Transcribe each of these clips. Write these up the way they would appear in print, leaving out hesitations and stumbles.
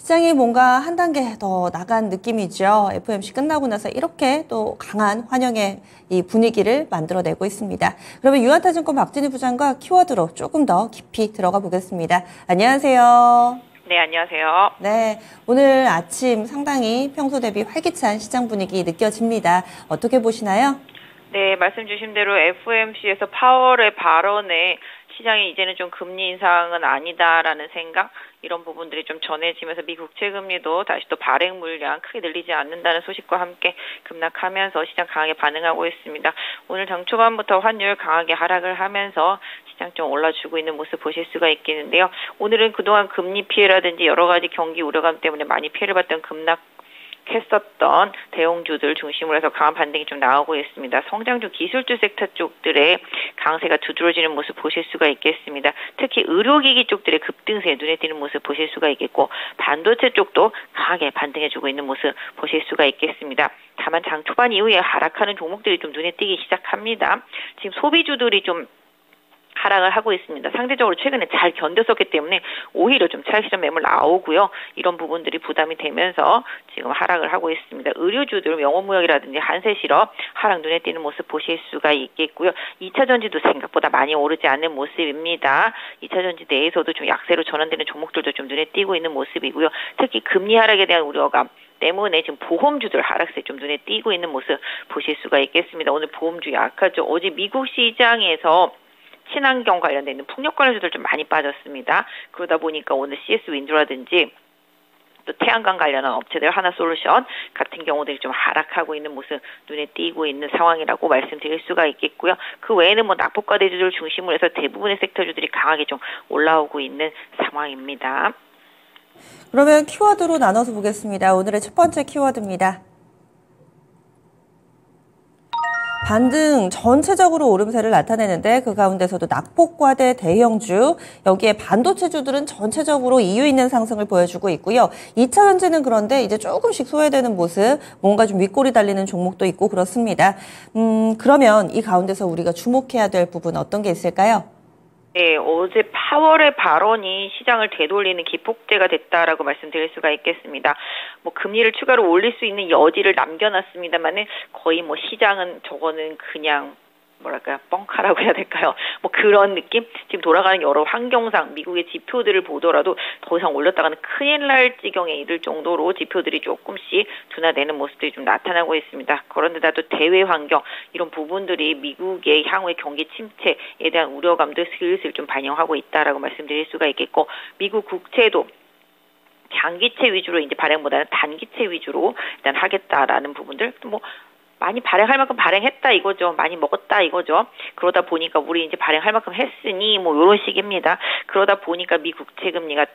시장이 뭔가 한 단계 더 나간 느낌이죠. FOMC 끝나고 나서 이렇게 또 강한 환영의 이 분위기를 만들어내고 있습니다. 그러면 유한타증권 박진희 부장과 키워드로 조금 더 깊이 들어가 보겠습니다. 안녕하세요. 네, 안녕하세요. 네, 오늘 아침 상당히 평소 대비 활기찬 시장 분위기 느껴집니다. 어떻게 보시나요? 네, 말씀 주신 대로 FOMC에서 파월의 발언에 시장이 이제는 좀 금리 인상은 아니다라는 생각, 이런 부분들이 좀 전해지면서 미 국채 금리도 다시 또 발행 물량 크게 늘리지 않는다는 소식과 함께 급락하면서 시장 강하게 반응하고 있습니다. 오늘 장 초반부터 환율 강하게 하락을 하면서 시장 좀 올라주고 있는 모습 보실 수가 있겠는데요. 오늘은 그동안 금리 피해라든지 여러 가지 경기 우려감 때문에 많이 피해를 봤던 했었던 대형주들 중심으로 해서 강한 반등이 좀 나오고 있습니다. 성장주 기술주 섹터 쪽들의 강세가 두드러지는 모습 보실 수가 있겠습니다. 특히 의료기기 쪽들의 급등세에 눈에 띄는 모습 보실 수가 있겠고, 반도체 쪽도 강하게 반등해주고 있는 모습 보실 수가 있겠습니다. 다만 장 초반 이후에 하락하는 종목들이 좀 눈에 띄기 시작합니다. 지금 소비주들이 좀 하락을 하고 있습니다. 상대적으로 최근에 잘 견뎠었기 때문에 오히려 좀 차익실현 매물 나오고요. 이런 부분들이 부담이 되면서 지금 하락을 하고 있습니다. 의료주들, 영업무역이라든지 한세실업 하락 눈에 띄는 모습 보실 수가 있겠고요. 2차 전지도 생각보다 많이 오르지 않는 모습입니다. 2차 전지 내에서도 좀 약세로 전환되는 종목들도 좀 눈에 띄고 있는 모습이고요. 특히 금리 하락에 대한 우려감 때문에 지금 보험주들 하락세 좀 눈에 띄고 있는 모습 보실 수가 있겠습니다. 오늘 보험주 약하죠. 어제 미국 시장에서 친환경 관련돼 있는 풍력 관련주들 좀 많이 빠졌습니다. 그러다 보니까 오늘 CS 윈드라든지 또 태양광 관련한 업체들 하나솔루션 같은 경우들이 좀 하락하고 있는 모습 눈에 띄고 있는 상황이라고 말씀드릴 수가 있겠고요. 그 외에는 뭐 낙폭과대주들 중심으로 해서 대부분의 섹터주들이 강하게 좀 올라오고 있는 상황입니다. 그러면 키워드로 나눠서 보겠습니다. 오늘의 첫 번째 키워드입니다. 반등 전체적으로 오름세를 나타내는데 그 가운데서도 낙폭과대 대형주, 여기에 반도체주들은 전체적으로 이유 있는 상승을 보여주고 있고요. 2차 전지는 그런데 이제 조금씩 소외되는 모습, 뭔가 좀 윗골이 달리는 종목도 있고 그렇습니다. 그러면 이 가운데서 우리가 주목해야 될 부분 어떤 게 있을까요? 네, 어제 파월의 발언이 시장을 되돌리는 기폭제가 됐다라고 말씀드릴 수가 있겠습니다. 뭐 금리를 추가로 올릴 수 있는 여지를 남겨놨습니다만은 거의 뭐 시장은 저거는 그냥 뭐랄까요, 뻥카라고 해야 될까요? 뭐 그런 느낌? 지금 돌아가는 여러 환경상 미국의 지표들을 보더라도 더 이상 올렸다가는 큰일 날 지경에 이를 정도로 지표들이 조금씩 둔화되는 모습들이 좀 나타나고 있습니다. 그런데다 또 대외 환경 이런 부분들이 미국의 향후의 경기 침체에 대한 우려감도 슬슬 좀 반영하고 있다라고 말씀드릴 수가 있겠고, 미국 국채도 장기채 위주로 이제 발행보다는 단기채 위주로 일단 하겠다라는 부분들, 뭐 많이 발행할 만큼 발행했다 이거죠. 많이 먹었다 이거죠. 그러다 보니까 우리 이제 발행할 만큼 했으니 뭐 이런 식입니다. 그러다 보니까 미 국채 금리가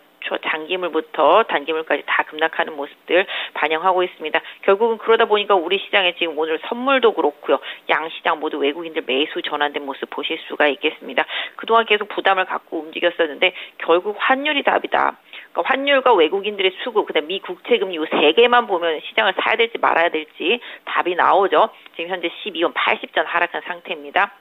장기물부터 단기물까지 다 급락하는 모습들 반영하고 있습니다. 결국은 그러다 보니까 우리 시장에 지금 오늘 선물도 그렇고요. 양시장 모두 외국인들 매수 전환된 모습 보실 수가 있겠습니다. 그동안 계속 부담을 갖고 움직였었는데 결국 환율이 답이다. 그러니까 환율과 외국인들의 수급, 그다음 미 국채 금리 이 세 개만 보면 시장을 사야 될지 말아야 될지 답이 나오죠. 지금 현재 12원 80전 하락한 상태입니다.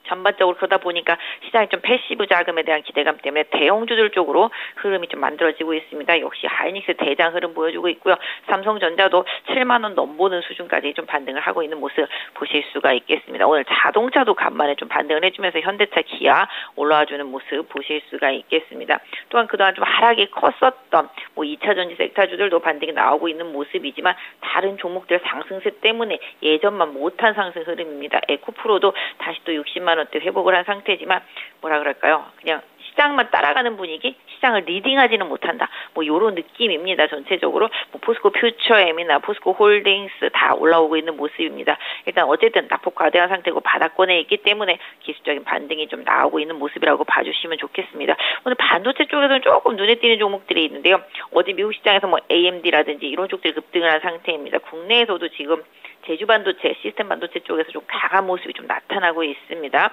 전반적으로 그러다 보니까 시장이 좀 패시브 자금에 대한 기대감 때문에 대형주들 쪽으로 흐름이 좀 만들어지고 있습니다. 역시 하이닉스 대장 흐름 보여주고 있고요. 삼성전자도 7만 원 넘보는 수준까지 좀 반등을 하고 있는 모습 보실 수가 있겠습니다. 오늘 자동차도 간만에 좀 반등을 해주면서 현대차, 기아 올라와주는 모습 보실 수가 있겠습니다. 또한 그동안 좀 하락이 컸었던 뭐 2차 전지 섹터주들도 반등이 나오고 있는 모습이지만 다른 종목들 상승세 때문에 예전만 못한 상승 흐름입니다. 에코프로도 다시 또 60만 원대 회복을 한 상태지만 뭐라 그럴까요? 그냥 시장만 따라가는 분위기, 시장을 리딩하지는 못한다. 뭐 이런 느낌입니다. 전체적으로 뭐 포스코 퓨처엠이나 포스코 홀딩스 다 올라오고 있는 모습입니다. 일단 어쨌든 낙폭 과대한 상태고 바닥권에 있기 때문에 기술적인 반등이 좀 나오고 있는 모습이라고 봐주시면 좋겠습니다. 오늘 반도체 쪽에서는 조금 눈에 띄는 종목들이 있는데요. 어제 미국 시장에서 뭐 AMD라든지 이런 쪽들이 급등을 한 상태입니다. 국내에서도 지금 제주 반도체, 시스템 반도체 쪽에서 좀 강한 모습이 좀 나타나고 있습니다.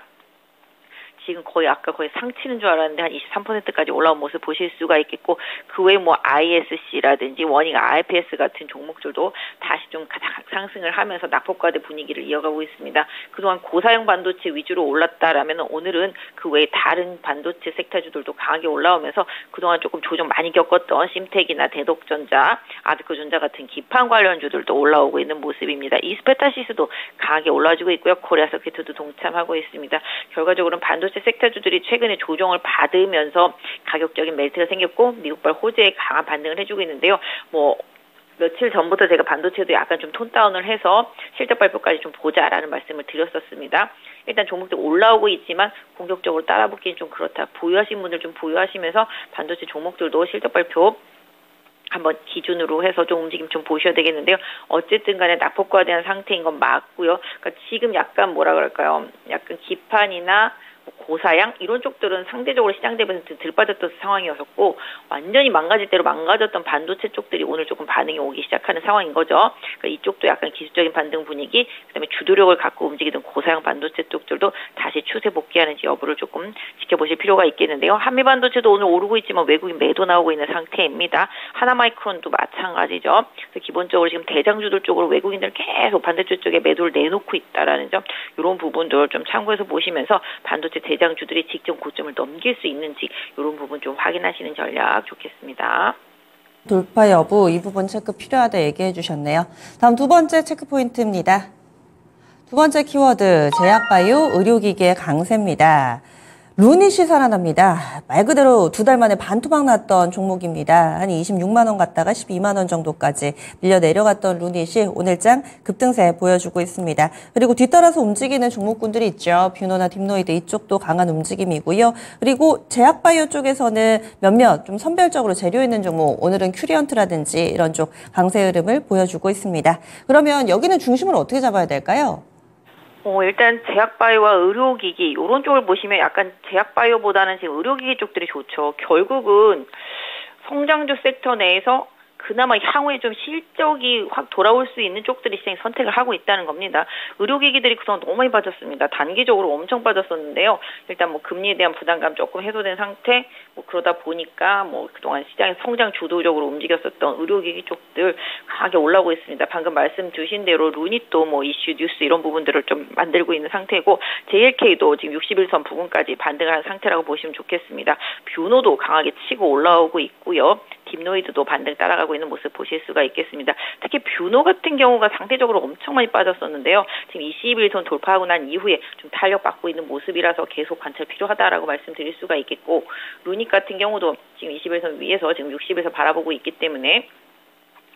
지금 거의 아까 거의 상치는 줄 알았는데 한 23%까지 올라온 모습 보실 수가 있겠고 그 외에 뭐 ISC라든지 원익 IPS 같은 종목들도 다시 좀 상승을 하면서 낙폭과대 분위기를 이어가고 있습니다. 그동안 고사양 반도체 위주로 올랐다라면 오늘은 그 외에 다른 반도체 섹터주들도 강하게 올라오면서 그동안 조금 조정 많이 겪었던 심텍이나 대덕전자, 아드코전자 같은 기판 관련주들도 올라오고 있는 모습입니다. 이스페타시스도 강하게 올라와주고 있고요. 코리아서킷도 동참하고 있습니다. 결과적으로는 반도체 섹터주들이 최근에 조정을 받으면서 가격적인 멜트가 생겼고 미국발 호재에 강한 반등을 해주고 있는데요. 뭐 며칠 전부터 제가 반도체도 약간 좀 톤다운을 해서 실적 발표까지 좀 보자라는 말씀을 드렸었습니다. 일단 종목들 올라오고 있지만 공격적으로 따라붙기는 좀 그렇다. 보유하신 분들 좀 보유하시면서 반도체 종목들도 실적 발표 한번 기준으로 해서 좀 움직임 좀 보셔야 되겠는데요. 어쨌든 간에 낙폭과대한 상태인 건 맞고요. 그러니까 지금 약간 뭐라 그럴까요? 약간 기판이나 고사양 이런 쪽들은 상대적으로 시장 대비해서 덜 빠졌던 상황이었었고 완전히 망가질 대로 망가졌던 반도체 쪽들이 오늘 조금 반응이 오기 시작하는 상황인 거죠. 그러니까 이쪽도 약간 기술적인 반등 분위기, 그다음에 주도력을 갖고 움직이던 고사양 반도체 쪽들도 다시 추세 복귀하는지 여부를 조금 지켜보실 필요가 있겠는데요. 한미 반도체도 오늘 오르고 있지만 외국인 매도 나오고 있는 상태입니다. 하나마이크론도 마찬가지죠. 그래서 기본적으로 지금 대장주들 쪽으로 외국인들 계속 반도체 쪽에 매도를 내놓고 있다라는 점, 이런 부분들 좀 참고해서 보시면서 반도체 대장주들이 직전 고점을 넘길 수 있는지 이런 부분 좀 확인하시는 전략 좋겠습니다. 돌파 여부 이 부분 체크 필요하다 얘기해 주셨네요. 다음 두 번째 체크 포인트입니다. 두 번째 키워드 제약바이오 의료기기의 강세입니다. 루닛이 살아납니다. 말 그대로 두 달 만에 반토막 났던 종목입니다. 한 26만 원 갔다가 12만 원 정도까지 밀려 내려갔던 루닛이 오늘장 급등세 보여주고 있습니다. 그리고 뒤따라서 움직이는 종목군들이 있죠. 뷰노나 딥노이드 이쪽도 강한 움직임이고요. 그리고 제약바이오 쪽에서는 몇몇 좀 선별적으로 재료 있는 종목, 오늘은 큐리언트라든지 이런 쪽 강세 흐름을 보여주고 있습니다. 그러면 여기는 중심을 어떻게 잡아야 될까요? 일단 제약바이오와 의료기기 이런 쪽을 보시면 약간 제약바이오보다는 지금 의료기기 쪽들이 좋죠. 결국은 성장주 섹터 내에서 그나마 향후에 좀 실적이 확 돌아올 수 있는 쪽들이 시장이 선택을 하고 있다는 겁니다. 의료기기들이 그동안 너무 많이 빠졌습니다. 단기적으로 엄청 빠졌었는데요. 일단 뭐 금리에 대한 부담감 조금 해소된 상태, 뭐 그러다 보니까 뭐 그동안 시장이 성장 주도적으로 움직였었던 의료기기 쪽들 강하게 올라오고 있습니다. 방금 말씀 주신 대로 루닛도 뭐 이슈 뉴스 이런 부분들을 좀 만들고 있는 상태고 JLK도 지금 61선 부근까지 반등을 한 상태라고 보시면 좋겠습니다. 뷰노도 강하게 치고 올라오고 있고요. 딥노이드도 반등 따라가고 있는 모습 보실 수가 있겠습니다. 특히 뷰노 같은 경우가 상대적으로 엄청 많이 빠졌었는데요. 지금 21선 돌파하고 난 이후에 좀 탄력받고 있는 모습이라서 계속 관찰 필요하다라고 말씀드릴 수가 있겠고, 루닛 같은 경우도 지금 21선 위에서 지금 60에서 바라보고 있기 때문에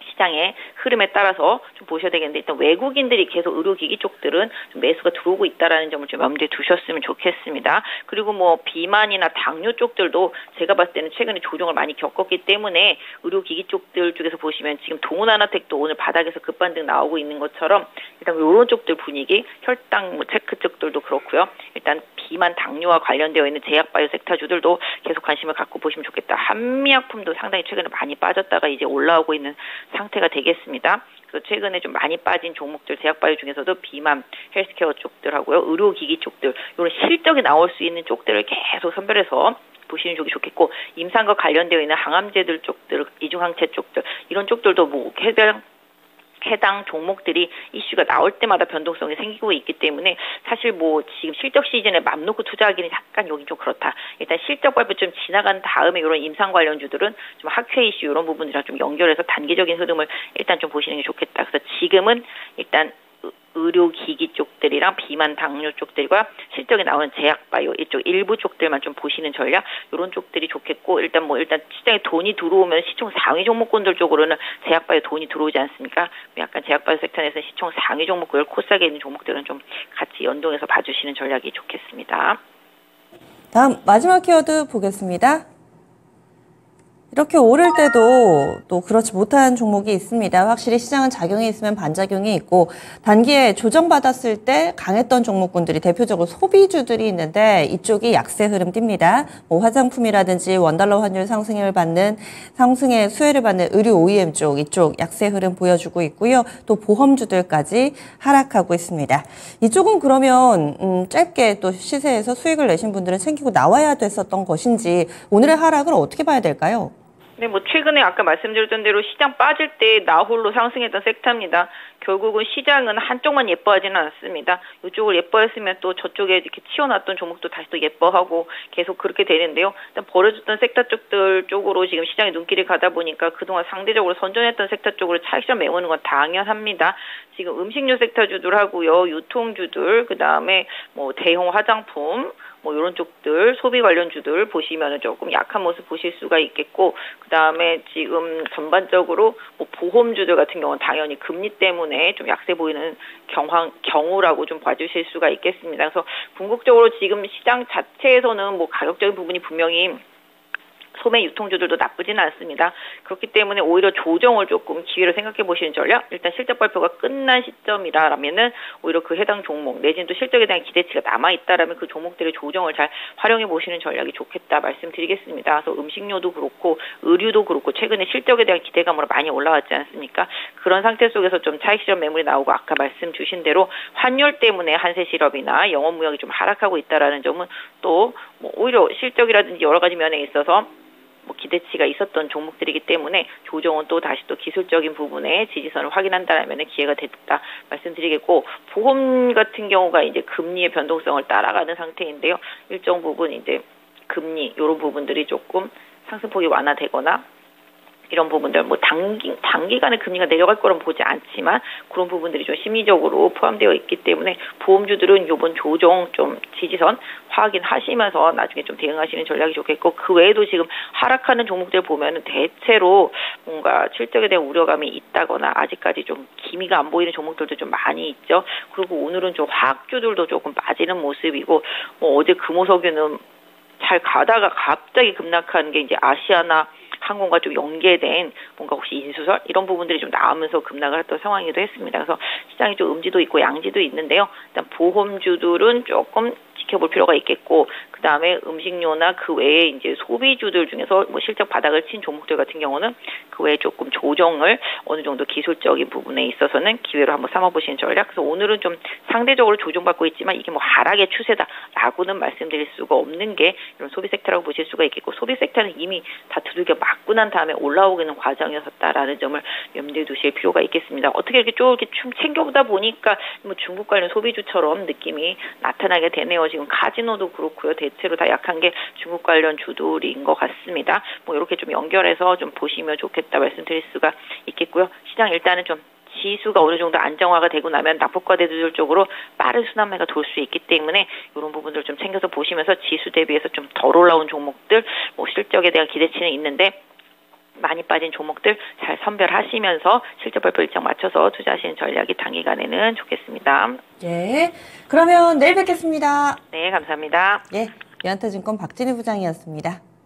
시장의 흐름에 따라서 좀 보셔야 되겠는데, 일단 외국인들이 계속 의료기기 쪽들은 좀 매수가 들어오고 있다라는 점을 좀 염두에 두셨으면 좋겠습니다. 그리고 뭐 비만이나 당뇨 쪽들도 제가 봤을 때는 최근에 조정을 많이 겪었기 때문에 의료기기 쪽들 쪽에서 보시면 지금 동은하나텍도 오늘 바닥에서 급반등 나오고 있는 것처럼 일단 이런 쪽들 분위기, 혈당 뭐 체크 쪽들도 그렇고요. 일단 비만 당뇨와 관련되어 있는 제약바이오 섹터주들도 계속 관심을 갖고 보시면 좋겠다. 한미약품도 상당히 최근에 많이 빠졌다가 이제 올라오고 있는 상태가 되겠습니다. 그래서 최근에 좀 많이 빠진 종목들, 제약바이오 중에서도 비만, 헬스케어 쪽들하고요, 의료기기 쪽들, 이런 실적이 나올 수 있는 쪽들을 계속 선별해서 보시는 쪽이 좋겠고, 임상과 관련되어 있는 항암제들 쪽들, 이중항체 쪽들, 이런 쪽들도 뭐 해당 종목들이 이슈가 나올 때마다 변동성이 생기고 있기 때문에 사실 뭐 지금 실적 시즌에 맘 놓고 투자하기는 약간 여기 좀 그렇다. 일단 실적 발표 좀 지나간 다음에 이런 임상 관련주들은 좀 학회 이슈 이런 부분이랑 좀 연결해서 단기적인 흐름을 일단 좀 보시는 게 좋겠다. 그래서 지금은 일단 의료기기 쪽들이랑 비만 당뇨 쪽들과 실적이 나오는 제약바이오 이쪽 일부 쪽들만 좀 보시는 전략, 이런 쪽들이 좋겠고, 일단 시장에 돈이 들어오면 시총 상위 종목군들 쪽으로는 제약바이오 돈이 들어오지 않습니까? 약간 제약바이오 섹터 내에서 시총 상위 종목들 코스닥에 있는 종목들은 좀 같이 연동해서 봐주시는 전략이 좋겠습니다. 다음 마지막 키워드 보겠습니다. 이렇게 오를 때도 또 그렇지 못한 종목이 있습니다. 확실히 시장은 작용이 있으면 반작용이 있고 단기에 조정받았을 때 강했던 종목군들이 대표적으로 소비주들이 있는데 이쪽이 약세 흐름 띕니다. 뭐 화장품이라든지 원달러 환율 상승의 수혜를 받는 의류 OEM 이쪽 약세 흐름 보여주고 있고요. 또 보험주들까지 하락하고 있습니다. 이쪽은 그러면 짧게 또 시세에서 수익을 내신 분들은 챙기고 나와야 됐었던 것인지 오늘의 하락을 어떻게 봐야 될까요? 네, 뭐 최근에 아까 말씀드렸던 대로 시장 빠질 때 나홀로 상승했던 섹터입니다. 결국은 시장은 한쪽만 예뻐하지는 않습니다. 이쪽을 예뻐했으면 또 저쪽에 이렇게 치워놨던 종목도 다시 또 예뻐하고 계속 그렇게 되는데요. 일단 버려졌던 섹터 쪽으로 지금 시장의 눈길이 가다 보니까 그동안 상대적으로 선전했던 섹터 쪽으로 차익점 메우는 건 당연합니다. 지금 음식료 섹터주들 하고요, 유통주들, 그 다음에 뭐 대형 화장품, 뭐 이런 쪽들 소비 관련주들 보시면은 조금 약한 모습 보실 수가 있겠고, 그 다음에 지금 전반적으로 뭐 보험주들 같은 경우는 당연히 금리 때문에 좀 약세 보이는 경우라고 좀 봐주실 수가 있겠습니다. 그래서 궁극적으로 지금 시장 자체에서는 뭐 가격적인 부분이 분명히 소매 유통주들도 나쁘지는 않습니다. 그렇기 때문에 오히려 조정을 조금 기회로 생각해 보시는 전략. 일단 실적 발표가 끝난 시점이라면은 오히려 그 해당 종목 내지는 또 실적에 대한 기대치가 남아 있다라면 그 종목들의 조정을 잘 활용해 보시는 전략이 좋겠다 말씀드리겠습니다. 그래서 음식료도 그렇고 의류도 그렇고 최근에 실적에 대한 기대감으로 많이 올라왔지 않습니까? 그런 상태 속에서 좀 차익 실현 매물이 나오고 아까 말씀 주신 대로 환율 때문에 한세 실업이나 영업 무역이 좀 하락하고 있다라는 점은 또 뭐 오히려 실적이라든지 여러 가지 면에 있어서 뭐 기대치가 있었던 종목들이기 때문에 조정은 또 다시 또 기술적인 부분에 지지선을 확인한다라면 기회가 됐다 말씀드리겠고, 보험 같은 경우가 이제 금리의 변동성을 따라가는 상태인데요. 일정 부분 이제 금리 이런 부분들이 조금 상승폭이 완화되거나 이런 부분들 뭐 단기간에 금리가 내려갈 거는 보지 않지만 그런 부분들이 좀 심리적으로 포함되어 있기 때문에 보험주들은 이번 조정 좀 지지선 확인하시면서 나중에 좀 대응하시는 전략이 좋겠고, 그 외에도 지금 하락하는 종목들 보면은 대체로 뭔가 실적에 대한 우려감이 있다거나 아직까지 좀 기미가 안 보이는 종목들도 좀 많이 있죠. 그리고 오늘은 좀 화학주들도 조금 빠지는 모습이고, 뭐 어제 금호석유는 잘 가다가 갑자기 급락하는 게 이제 아시아나 항공과 좀 연계된 뭔가 혹시 인수설 이런 부분들이 좀 나오면서 급락을 했던 상황이기도 했습니다. 그래서 시장이 좀 음지도 있고 양지도 있는데요. 일단 보험주들은 조금 지켜볼 필요가 있겠고, 그 다음에 음식료나 그 외에 이제 소비주들 중에서 뭐 실적 바닥을 친 종목들 같은 경우는 그 외에 조금 조정을 어느 정도 기술적인 부분에 있어서는 기회로 한번 삼아보시는 전략. 그래서 오늘은 좀 상대적으로 조정받고 있지만 이게 뭐 하락의 추세다라고는 말씀드릴 수가 없는 게 이런 소비 섹터라고 보실 수가 있겠고, 소비 섹터는 이미 다 두들겨 맞고 난 다음에 올라오기는 과정이었다라는 점을 염두에 두실 필요가 있겠습니다. 어떻게 이렇게 쭉 이렇게 챙겨보다 보니까 뭐 중국 관련 소비주처럼 느낌이 나타나게 되네요. 지금 카지노도 그렇고요. 대체로 다 약한 게 중국 관련 주들인 것 같습니다. 뭐 이렇게 좀 연결해서 좀 보시면 좋겠다 말씀드릴 수가 있겠고요. 시장 일단은 좀 지수가 어느 정도 안정화가 되고 나면 낙폭과대주들 쪽으로 빠른 순환매가 돌 수 있기 때문에 이런 부분들 좀 챙겨서 보시면서 지수 대비해서 좀 덜 올라온 종목들, 뭐 실적에 대한 기대치는 있는데 많이 빠진 종목들 잘 선별하시면서 실적 발표 일정 맞춰서 투자하시는 전략이 단기간에는 좋겠습니다. 예. 그러면 내일 뵙겠습니다. 네, 감사합니다. 예. 유한타증권 박진희 부장이었습니다.